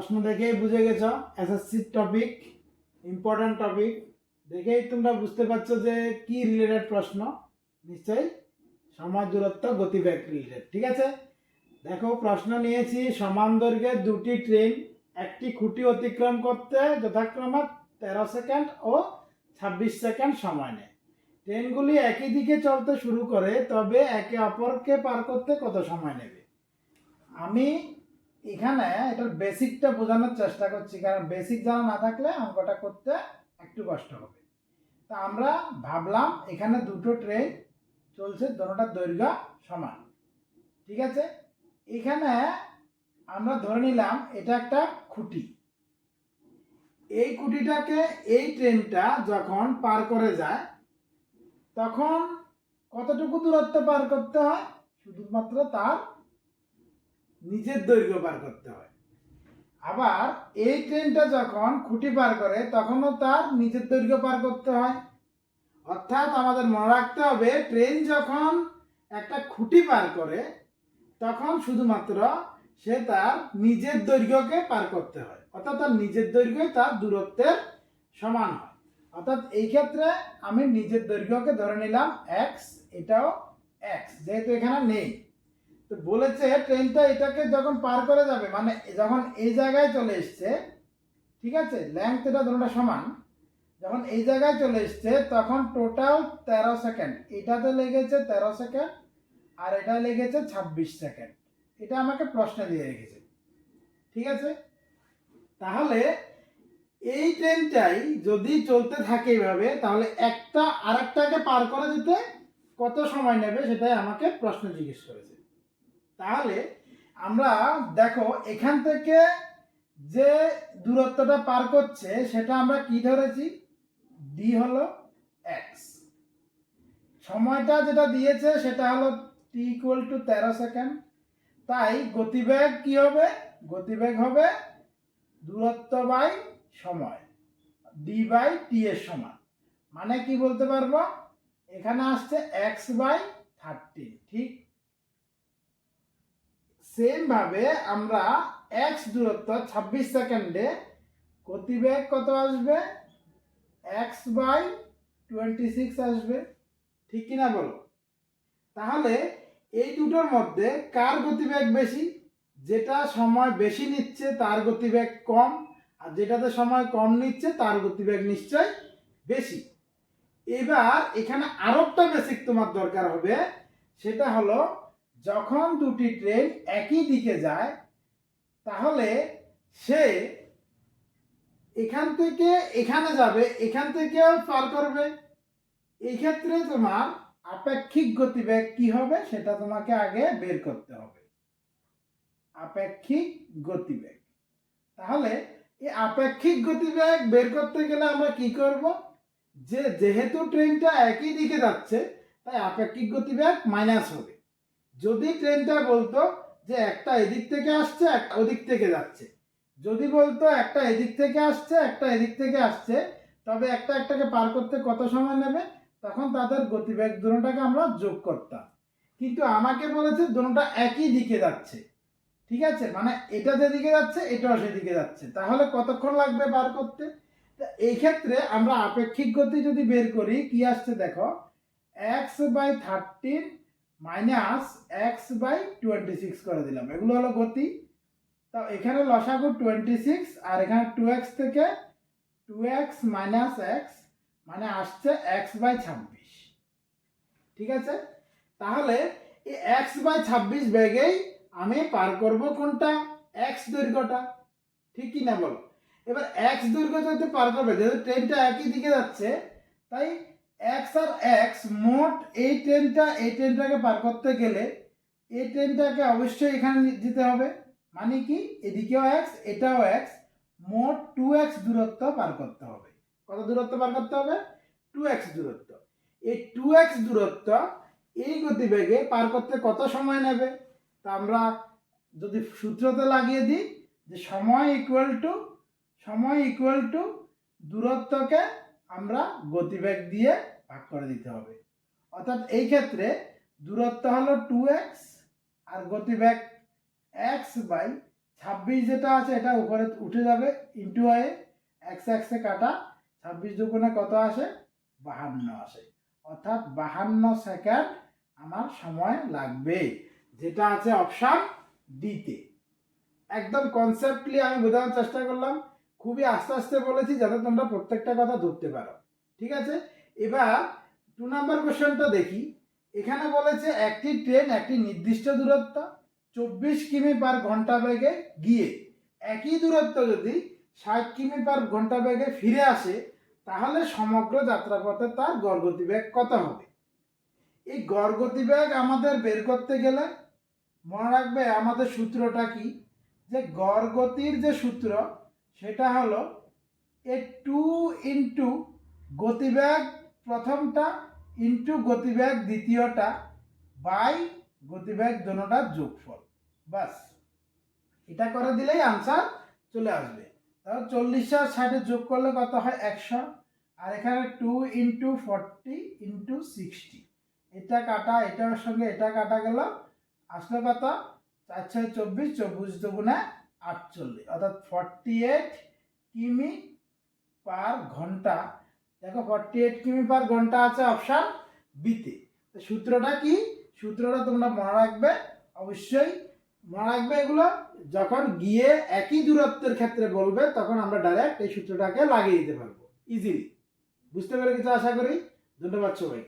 প্রশ্ন দেখেই বুঝে গেছো এসএসসি টপিক, ইম্পর্টেন্ট টপিক দেখেই তোমরা বুঝতে পারছো যে কি রিলেটেড প্রশ্ন। নিশ্চয়ই সময় দূরত্ব গতিবেগ রিলেটেড। ঠিক আছে, দেখো প্রশ্ন নিয়েছি, সমান দৈর্ঘ্যের দুটি ট্রেন একটি খুঁটি অতিক্রম করতে যথাক্রমে 13 সেকেন্ড ও 26 সেকেন্ড সময় নেয়। ট্রেনগুলি একই দিকে চলতে শুরু করে, তবে একে অপরকে পার করতে কত সময় নেবে? আমি এখানে এটার বেসিকটা বোঝানোর চেষ্টা করছি, কারণ বেসিক জানা না থাকলে অঙ্কটা করতে একটু কষ্ট হবে। তা আমরা ভাবলাম এখানে দুটো ট্রেন চলছে, দুটোটার দৈর্ঘ্য সমান। ঠিক আছে, এখানে আমরা ধরে নিলাম এটা একটা খুঁটি। এই খুঁটিটাকে এই ট্রেনটা যখন পার করে যায় তখন কতটুকু দূরত্ব পার করতে হয়? শুধুমাত্র তার নিজের দৈর্ঘ্য পার করতে হয়। আবার এই ট্রেনটা যখন খুঁটি পার করে তখনও তার নিজের দৈর্ঘ্য পার করতে হয়। অর্থাৎ আমাদের মনে রাখতে হবে, ট্রেন যখন একটা খুঁটি পার করে তখন শুধুমাত্র সে তার নিজের দৈর্ঘ্যকে পার করতে হয়, অর্থাৎ তার নিজের দৈর্ঘ্য তার দূরত্বের সমান হয়। অর্থাৎ এই ক্ষেত্রে আমি নিজের দৈর্ঘ্যকে ধরে নিলাম এক্স, এটাও এক্স, যেহেতু এখানে নেই। তো বলেছে ট্রেনটা এটাকে যখন পার করে যাবে, মানে যখন এই জায়গায় চলে এসছে, ঠিক আছে, লেন্থ এটা দুটোটা সমান, যখন এই জায়গায় চলে এসছে তখন টোটাল 13 সেকেন্ড, এটাতে লেগেছে 13 সেকেন্ড আর এটা লেগেছে 26 সেকেন্ড। এটা আমাকে প্রশ্ন দিয়ে রেখেছে। ঠিক আছে, তাহলে এই ট্রেনটাই যদি চলতে থাকে এইভাবে, তাহলে একটা আরেকটাকে পার করে যেতে কত সময় নেবে সেটাই আমাকে প্রশ্ন জিজ্ঞেস করেছে। তাহলে আমরা দেখো এখান থেকে যে দূরত্বটা পার করছে সেটা আমরা কি ধরেছি? ডি হলো এক্স। সময়টা যেটা দিয়েছে সেটা হলো টি ইকুয়াল টু 13 সেকেন্ড। তাই গতিবেগ কি হবে? গতিবেগ হবে দূরত্ব বাই সময়, ডি বাই টি এর সমান। মানে কি বলতে পারবো? এখানে আসছে এক্স বাই 13। ঠিক সেম ভাবে আমরা এক্স দূরত্ব 26 সেকেন্ডে গতিবেগ কত আসবে? এক্স বাই 26 আসবে। ঠিক কিনা বলো? তাহলে এই দুটোর মধ্যে কার গতিবেগ বেশি? যেটা সময় বেশি নিচ্ছে তার গতিবেগ কম, আর যেটাতে সময় কম নিচ্ছে তার গতিবেগ নিশ্চয় বেশি। এবার এখানে আরো একটা বেসিক তোমার দরকার হবে, সেটা হলো যখন দুটি ট্রেন একই দিকে যায় তাহলে সে এখান থেকে এখানে যাবে, এখান থেকেও পার করবে। এই ক্ষেত্রে তোমার আপেক্ষিক গতিবেগ কি হবে সেটা তোমাকে আগে বের করতে হবে। আপেক্ষিক গতিবেগ। তাহলে এই আপেক্ষিক গতিবেগ বের করতে গেলে আমরা কি করব? যেহেতু ট্রেনটা একই দিকে যাচ্ছে তাই আপেক্ষিক গতিবেগ মাইনাস হবে। যদি ট্রেনটা বলতো যে একটা এদিক থেকে আসছে একটা ওদিক থেকে যাচ্ছে, যদি বলতো একটা এদিক থেকে আসছে একটা এদিক থেকে আসছে, তবে একটা একটাকে পার করতে কত সময় নেবে, তখন তাদের গতিবেগ দুটোটাকে আমরা যোগ করতাম। কিন্তু আমাকে বলেছে দুটোটা একই দিকে যাচ্ছে। ঠিক আছে, মানে এটা যেদিকে যাচ্ছে এটাও সেদিকে যাচ্ছে, তাহলে কতক্ষণ লাগবে বার করতে? এই ক্ষেত্রে আমরা আপেক্ষিক গতি যদি বের করি কি আসছে দেখো, x by 13 minus x by 26 করে দিলাম, এগুলো হলো গতি। তো এখানে লসাগু 26 আর এখানে 2x থেকে 2x মাইনাস এক্স, মানে আসছে এক্স বাই 26। ঠিক আছে, তাহলে এই এক্স বাই 26 বেগেই আমি পার করব কোনটা? এক্স দৈর্ঘ্যটা। ঠিক কি না বলো? এবার এক্স দৈর্ঘ্য যদি পার করবে, যেহেতু ট্রেনটা একই দিকে যাচ্ছে তাই এক্স আর এক্স মোট এই ট্রেনটাকে পার করতে গেলে এই ট্রেনটাকে অবশ্যই এখানে দিতে হবে। মানে কি, এদিকেও এক্স এটাও এক্স, মোট 2x দূরত্ব পার করতে হবে। কত দূরত্ব পার করতে হবে? 2x দূরত্ব। এই 2x দূরত্ব এই গতিবেগে পার করতে কত সময় নেবে? তা আমরা যদি সূত্রতে লাগিয়ে দিই যে সময় ইকুয়াল টু দূরত্বকে আমরা গতিবেগ দিয়ে ভাগ করে দিতে হবে। অর্থাৎ এই ক্ষেত্রে দূরত্ব হলো 2x আর গতিবেগ x বাই 26 যেটা আছে এটা উপরে উঠে যাবে, ইন্টু হয়ে এক্স এক্সে কাটা, 26 দুগুণে কত আসে, 52 আসে। অর্থাৎ 52 সেকেন্ড আমার সময় লাগবে, যেটা আছে অপশান ডিতে। একদম কনসেপ্টলি আমি বোঝানোর চেষ্টা করলাম, খুবই আস্তে আস্তে বলেছি যাতে তোমরা প্রত্যেকটা কথা ধরতে পারো। ঠিক আছে, এবার 2 নম্বর কোশ্চেনটা দেখি। এখানে বলেছে একটি ট্রেন একটি নির্দিষ্ট দূরত্ব 24 কিমি পার ঘন্টা বেগে গিয়ে একই দূরত্ব যদি 60 কিমি পার ঘন্টা বেগে ফিরে আসে, তাহলে সমগ্র যাত্রাপথে তার গড় গতিবেগ কত হবে? এই গড় গতিবেগ আমাদের বের করতে গেলে মনে রাখবে আমাদের সূত্রটা কি, যে গড় গতির যে সূত্র সেটা হলো টু ইন্টু গতিবেগ প্রথমটা ইন্টু গতিবেগ দ্বিতীয়টা বাই গতিবেগ দোনোটার যোগফল। বাস, এটা করে দিলেই আনসার চলে আসবে। তাহলে 40 আর 60 যোগ করলে কত হয়, 100। আর এখানে 2 ইন্টু 40 ইন্টু 60, এটা কাটা, এটার সঙ্গে এটা কাটা গেল, আসলে কত, 4 6 24, 24 দুগুণে 48, অর্থাৎ 48 কিমি পার ঘন্টা। দেখো 48 কিমি পার ঘন্টা আছে অপশান বিতে। তো সূত্রটা কি, সূত্রটা তোমরা মনে রাখবে, অবশ্যই মনে রাখবে এগুলো। যখন গিয়ে একই দূরত্বের ক্ষেত্রে বলবে তখন আমরা ডাইরেক্ট এই সূত্রটাকে লাগিয়ে দিতে পারবো ইজিলি। বুঝতে পেরে কিছু আশা করি। ধন্যবাদ সবাই।